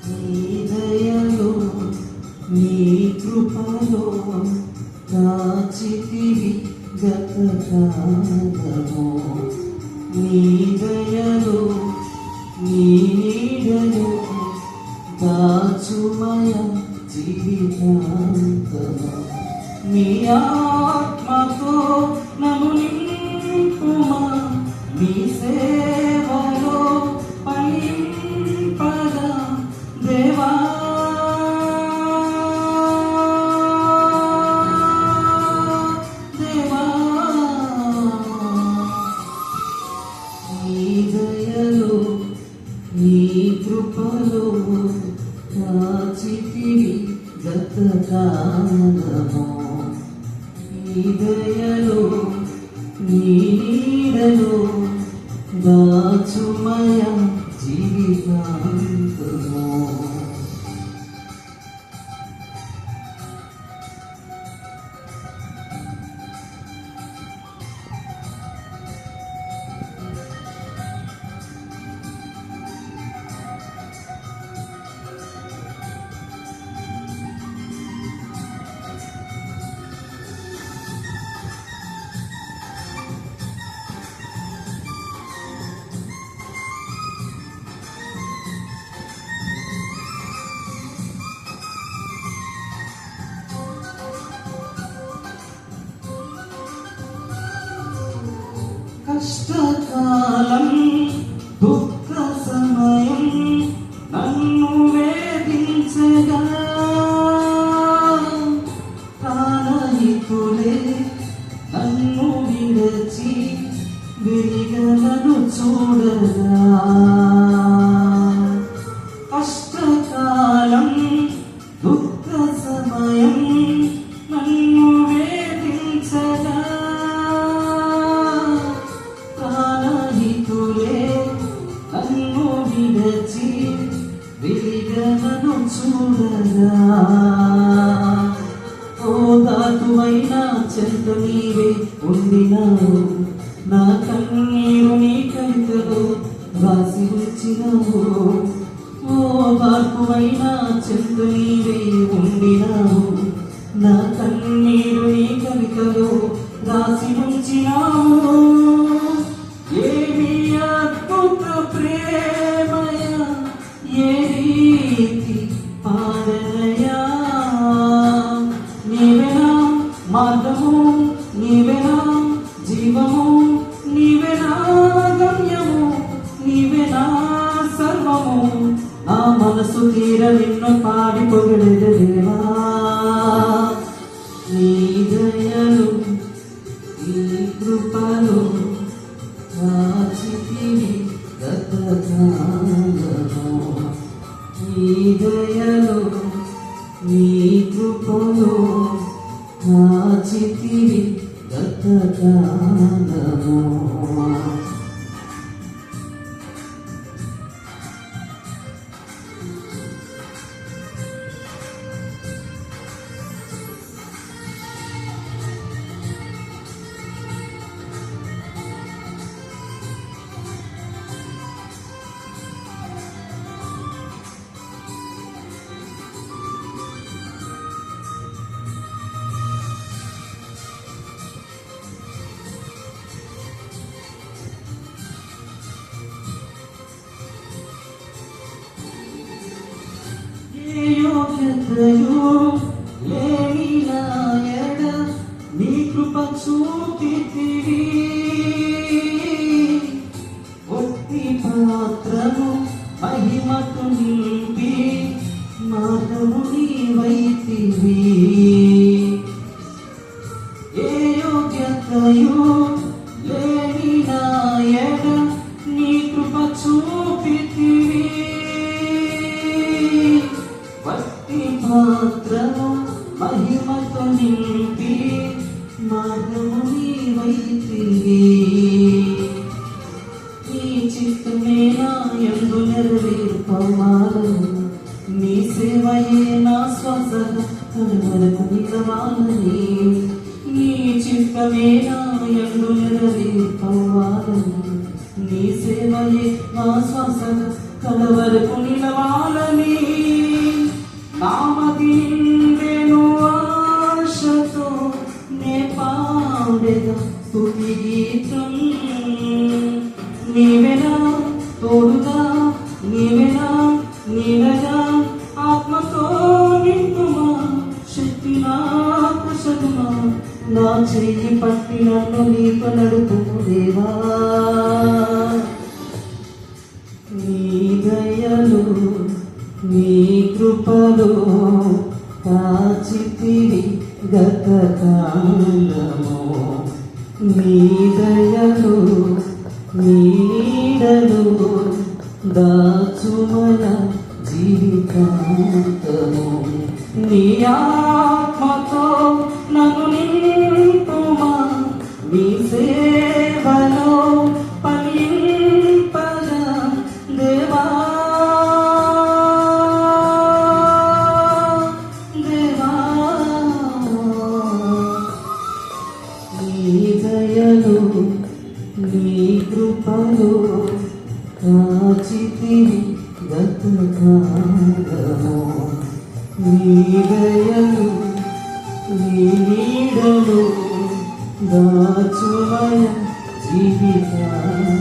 నీ దయలో నీ కృపలో కాచితివి గత కాలము. నీ దయలో నీ నీడలో దాచుమయ జీవితాంతము. నీ ఆత్మతో నన్ను నింపుమా, నీ సేవలో పనింపగా దేవా. దేవా నీ దయలో నీ కృపలో కాచితివి గత కాలము. నీ దయలో నీ నీడలో దాచుమయ జీవితాంతము. కష్టకాలం దుఃఖ సమయం నన్ను వేధించగా ప్రాణహితులే నన్ను విడచి వెలిగలను చూడగా. కష్టకాలం దుఃఖ సమయం నన్ను వేధించగా నన్ను విడచి వెలిగలను చూడగా. ఓ దాటువైన చెంత నీవే ఉండినావు, నా కన్నీరు నీ కవితలో రాసి వచ్చినావు. ఓ దాటువైన చెంత నీవే ఉండినావు, నా కన్నీరు నీ కవితలో రాసి ఉంచినావు. ఏమి అద్భుత ప్రేమయ, ఏ రీతి పాడనయా. నీవేనా మార్గము, నీవేనా జీవము, నీవేనా గమ్యము, నీవేనా సర్వము. నా మనసు తీర నిన్ను పాడి పొగడెద దేవా. నీ దయలు నీ కృపలు కాచితివి గత కాలము. నీ దయలో నీ కృపలో కాచితివి గత కాలము. యోగ్యతయు లేని నా ఎడ నీ కృప చూపితివి. ఒట్టి పాత్రము మహిమకు నింపి మార్గము నీవైతివి. ఏ యోగ్యతయు లేని నా ఎడ నీ కృప చూపితివి. భక్తి పాత్రము మహిమతో నింపి మార్గము నీవైతివి. నీ చిత్తమే నా యందు నెరవేర్పమాలను, నీ సేవయే నా శ్వాసగా కనుమరకు నిలవాలని. నీ చిత్తమే నా యందు నెరవేర్పమాలను, నీ సేవయే నా శ్వాసగా కలవరకు నిలవాలని నామది నిండెను ఆశతో నే పాడెదా స్తుతి గీతం. నీవెనా తోడుగా, నీవెనా నీడగా, ఆత్మతో నిండుమా, శక్తి నాకు సగుమా, నా చెయ్యి పట్టి నన్ను నీకు నడుపుము దేవా. నీ దయలు నీ కృపలో కాచితివి గత కాలము. నీ దయలు నీ నీడలు దాచుమన జీవితాంతము. నీ ఆత్మతో నన్ను నింపుమా, నీ సేవలో ఫలింపగా దేవా. దేవా నీ దయలు నీ కృపలో కాచితివి గత కాలము. నీ దయలు నీ నీడలు దాచుమయ జీవితాంతము.